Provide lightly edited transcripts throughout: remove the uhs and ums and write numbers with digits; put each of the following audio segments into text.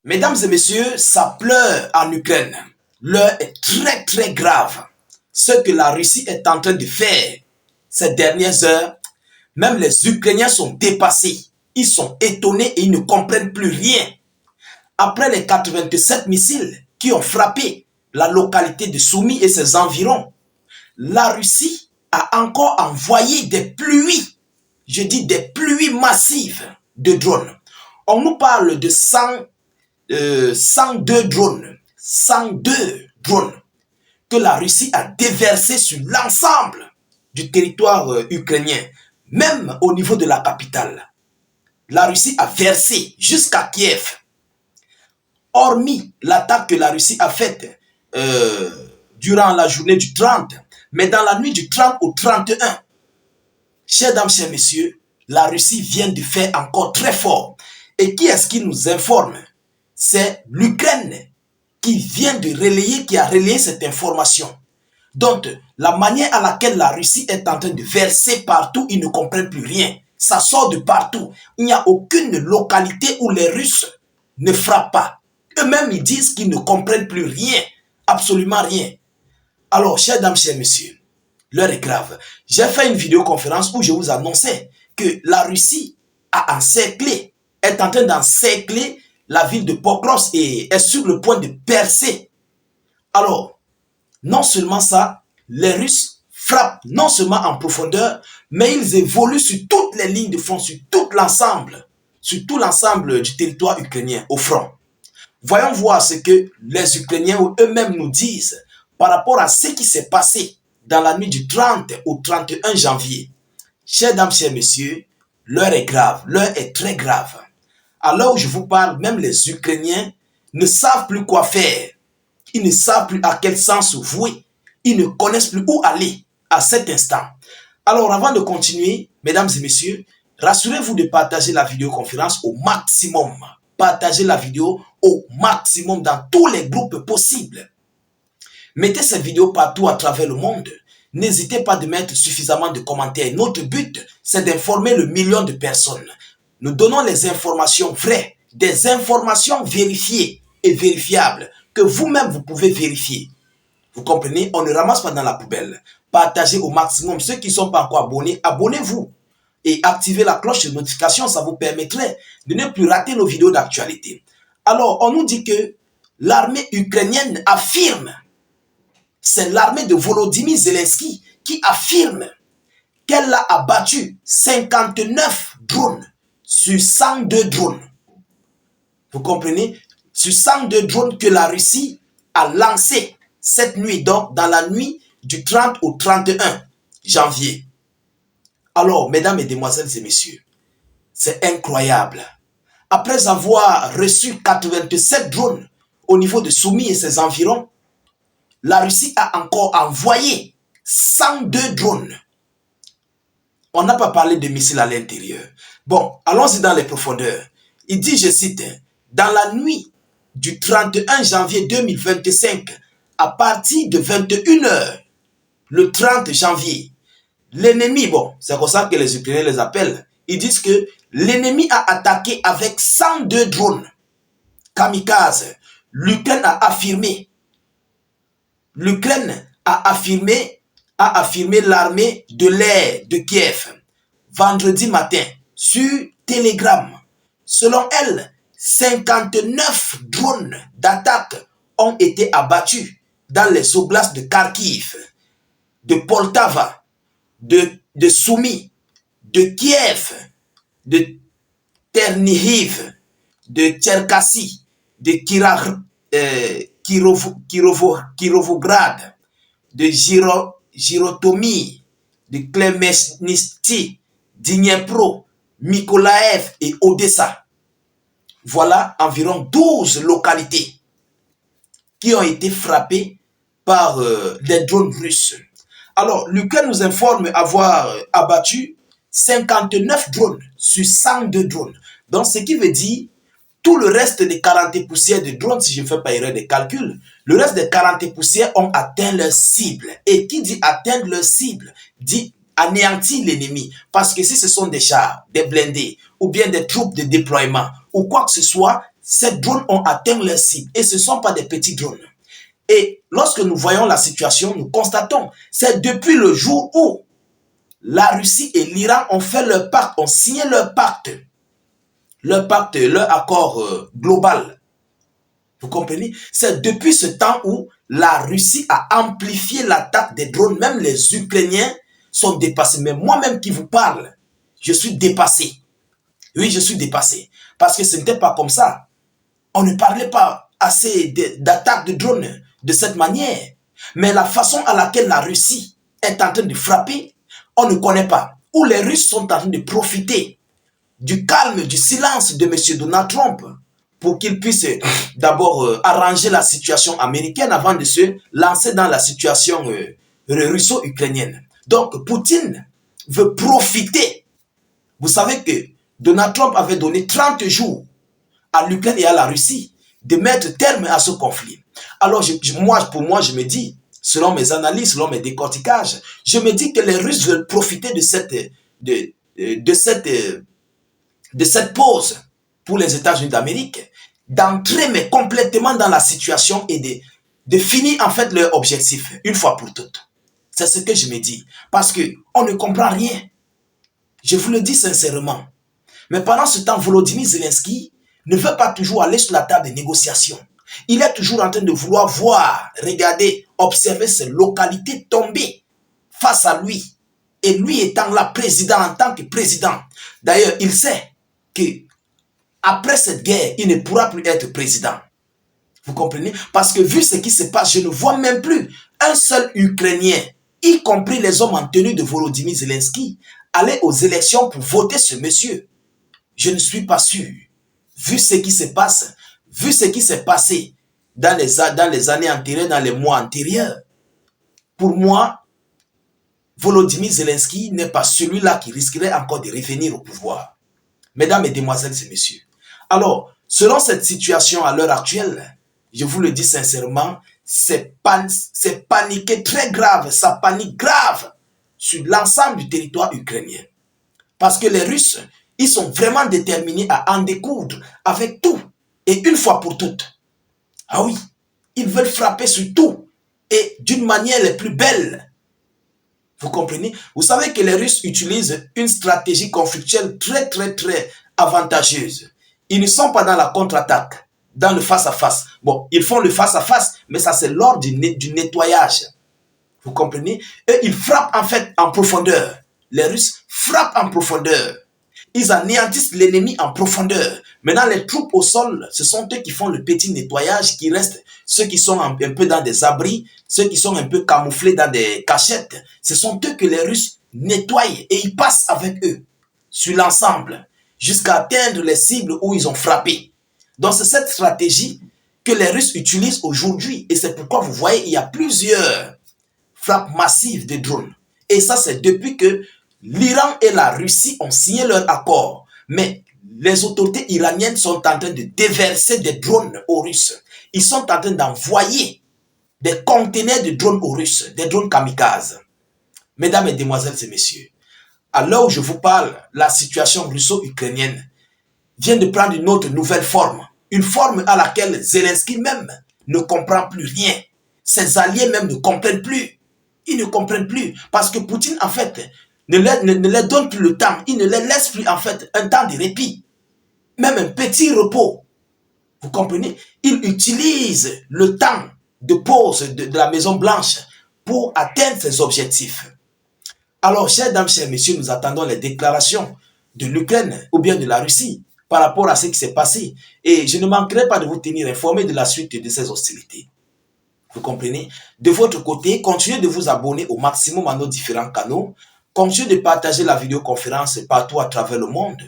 Mesdames et messieurs, ça pleure en Ukraine. L'heure est très très grave. Ce que la Russie est en train de faire ces dernières heures, même les Ukrainiens sont dépassés. Ils sont étonnés et ils ne comprennent plus rien. Après les 87 missiles qui ont frappé la localité de Soumy et ses environs, la Russie a encore envoyé des pluies, je dis des pluies massives de drones. On nous parle de 102 drones, 102 drones que la Russie a déversés sur l'ensemble du territoire ukrainien, même au niveau de la capitale. La Russie a versé jusqu'à Kiev. Hormis l'attaque que la Russie a faite durant la journée du 30, mais dans la nuit du 30 au 31, chers dames, chers messieurs, la Russie vient de faire encore très fort. Et qui est-ce qui nous informe? C'est l'Ukraine qui vient de relayer, qui a relayé cette information. Donc, la manière à laquelle la Russie est en train de verser partout, ils ne comprennent plus rien. Ça sort de partout. Il n'y a aucune localité où les Russes ne frappent pas. Eux-mêmes, ils disent qu'ils ne comprennent plus rien. Absolument rien. Alors, chers dames, chers messieurs, l'heure est grave. J'ai fait une vidéoconférence où je vous annonçais que la Russie a encerclé, est en train d'encercler la ville de Pokrovsk et est sur le point de percer. Alors, non seulement ça, les Russes frappent non seulement en profondeur, mais ils évoluent sur toutes les lignes de front, sur tout l'ensemble du territoire ukrainien au front. Voyons voir ce que les Ukrainiens eux-mêmes nous disent par rapport à ce qui s'est passé dans la nuit du 30 au 31 janvier. Chers dames, chers messieurs, l'heure est grave, l'heure est très grave. À l'heure où je vous parle, même les Ukrainiens ne savent plus quoi faire. Ils ne savent plus à quel sens vouer. Ils ne connaissent plus où aller à cet instant. Alors, avant de continuer, mesdames et messieurs, rassurez-vous de partager la vidéoconférence au maximum. Partagez la vidéo au maximum dans tous les groupes possibles. Mettez cette vidéo partout à travers le monde. N'hésitez pas de mettre suffisamment de commentaires. Notre but, c'est d'informer le million de personnes. Nous donnons les informations vraies, des informations vérifiées et vérifiables que vous-même vous pouvez vérifier. Vous comprenez? On ne ramasse pas dans la poubelle. Partagez au maximum. Ceux qui ne sont pas encore abonnés, abonnez-vous. Et activez la cloche de notification, ça vous permettrait de ne plus rater nos vidéos d'actualité. Alors, on nous dit que l'armée ukrainienne affirme, c'est l'armée de Volodymyr Zelensky qui affirme qu'elle a abattu 59 drones sur 102 drones. Vous comprenez? Sur 102 drones que la Russie a lancés cette nuit, donc dans la nuit du 30 au 31 janvier. Alors, mesdames, mesdemoiselles et messieurs, c'est incroyable. Après avoir reçu 87 drones au niveau de Soumy et ses environs, la Russie a encore envoyé 102 drones. On n'a pas parlé de missiles à l'intérieur. Bon, allons-y dans les profondeurs. Il dit, je cite, dans la nuit du 31 janvier 2025, à partir de 21 h, le 30 janvier, l'ennemi, bon, c'est comme ça que les Ukrainiens les appellent, ils disent que l'ennemi a attaqué avec 102 drones kamikazes. L'Ukraine a affirmé l'armée de l'air de Kiev vendredi matin sur Telegram. Selon elle, 59 drones d'attaque ont été abattus dans les oblasts de Kharkiv, de Poltava, de Soumy, de Kiev, de Chernihiv, de Tcherkassy, de Kirovograd, de Girotomir, de Khmelnytski, Dniepro, Mykolaïv et Odessa. Voilà environ 12 localités qui ont été frappées par des drones russes. Alors, l'Ukraine nous informe avoir abattu 59 drones sur 102 drones. Donc, ce qui veut dire tout le reste des 40 poussières de drones, si je ne fais pas erreur de calcul, le reste des 40 poussières ont atteint leur cible. Et qui dit atteindre leur cible, dit anéantir l'ennemi. Parce que si ce sont des chars, des blindés, ou bien des troupes de déploiement, ou quoi que ce soit, ces drones ont atteint leur cible et ce ne sont pas des petits drones. Et lorsque nous voyons la situation, nous constatons, c'est depuis le jour où la Russie et l'Iran ont fait leur pacte, ont signé leur accord global. Vous comprenez? C'est depuis ce temps où la Russie a amplifié l'attaque des drones. Même les Ukrainiens sont dépassés. Mais moi-même qui vous parle, je suis dépassé. Oui, je suis dépassé. Parce que ce n'était pas comme ça. On ne parlait pas assez d'attaques de drones de cette manière. Mais la façon à laquelle la Russie est en train de frapper, on ne connaît pas. Où les Russes sont en train de profiter du calme, du silence de M. Donald Trump pour qu'il puisse d'abord arranger la situation américaine avant de se lancer dans la situation russo-ukrainienne. Donc, Poutine veut profiter. Vous savez que Donald Trump avait donné 30 jours à l'Ukraine et à la Russie de mettre terme à ce conflit. Alors, pour moi, je me dis, selon mes analyses, selon mes décorticages, je me dis que les Russes veulent profiter de cette pause pour les États-Unis d'Amérique, d'entrer mais complètement dans la situation et de finir en fait leur objectif une fois pour toutes. C'est ce que je me dis. Parce qu'on ne comprend rien. Je vous le dis sincèrement. Mais pendant ce temps, Volodymyr Zelensky ne veut pas toujours aller sur la table des négociations. Il est toujours en train de vouloir voir, regarder, observer ces localités tomber face à lui. Et lui étant là, président en tant que président. D'ailleurs, il sait que après cette guerre, il ne pourra plus être président. Vous comprenez? Parce que vu ce qui se passe, je ne vois même plus un seul Ukrainien, y compris les hommes en tenue de Volodymyr Zelensky, aller aux élections pour voter ce monsieur. Je ne suis pas sûr. Vu ce qui se passe, vu ce qui s'est passé dans les années antérieures, dans les mois antérieurs, pour moi, Volodymyr Zelensky n'est pas celui-là qui risquerait encore de revenir au pouvoir. Mesdames, Mesdemoiselles et Messieurs. Alors, selon cette situation à l'heure actuelle, je vous le dis sincèrement, c'est paniqué très grave, ça panique grave sur l'ensemble du territoire ukrainien. Parce que les Russes, ils sont vraiment déterminés à en découdre avec tout et une fois pour toutes. Ah oui, ils veulent frapper sur tout et d'une manière la plus belle. Vous comprenez? Vous savez que les Russes utilisent une stratégie conflictuelle très avantageuse. Ils ne sont pas dans la contre-attaque, dans le face-à-face. Bon, ils font le face-à-face, mais ça c'est lors du nettoyage. Vous comprenez? Et ils frappent en fait en profondeur. Les Russes frappent en profondeur. Ils anéantissent l'ennemi en profondeur. Maintenant, les troupes au sol, ce sont eux qui font le petit nettoyage, qui restent ceux qui sont un peu dans des abris, ceux qui sont un peu camouflés dans des cachettes. Ce sont eux que les Russes nettoient et ils passent avec eux sur l'ensemble jusqu'à atteindre les cibles où ils ont frappé. Donc, c'est cette stratégie que les Russes utilisent aujourd'hui. Et c'est pourquoi vous voyez, il y a plusieurs frappes massives de drones. Et ça, c'est depuis que l'Iran et la Russie ont signé leur accord. Mais les autorités iraniennes sont en train de déverser des drones aux Russes. Ils sont en train d'envoyer des conteneurs de drones aux Russes, des drones kamikazes. Mesdames, Mesdemoiselles et Messieurs, à l'heure où je vous parle, la situation russo-ukrainienne vient de prendre une autre nouvelle forme. Une forme à laquelle Zelensky même ne comprend plus rien. Ses alliés même ne comprennent plus. Ils ne comprennent plus. Parce que Poutine, en fait, ne leur donne plus le temps. Il ne leur laisse plus, en fait, un temps de répit. Même un petit repos. Vous comprenez? Il utilise le temps de pause de la Maison Blanche pour atteindre ses objectifs. Alors, chers dames, chers messieurs, nous attendons les déclarations de l'Ukraine ou bien de la Russie par rapport à ce qui s'est passé. Et je ne manquerai pas de vous tenir informé de la suite de ces hostilités. Vous comprenez? De votre côté, continuez de vous abonner au maximum à nos différents canaux. Continuez de partager la vidéoconférence partout à travers le monde.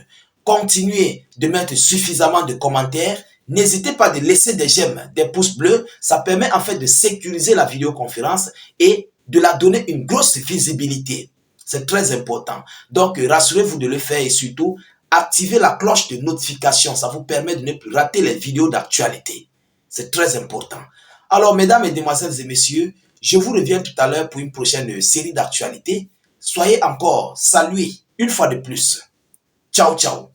Continuez de mettre suffisamment de commentaires. N'hésitez pas de laisser des j'aime, des pouces bleus. Ça permet en fait de sécuriser la vidéoconférence et de la donner une grosse visibilité. C'est très important. Donc, rassurez-vous de le faire et surtout, activez la cloche de notification. Ça vous permet de ne plus rater les vidéos d'actualité. C'est très important. Alors, mesdames, mesdemoiselles et messieurs, je vous reviens tout à l'heure pour une prochaine série d'actualités. Soyez encore salués une fois de plus. Ciao, ciao.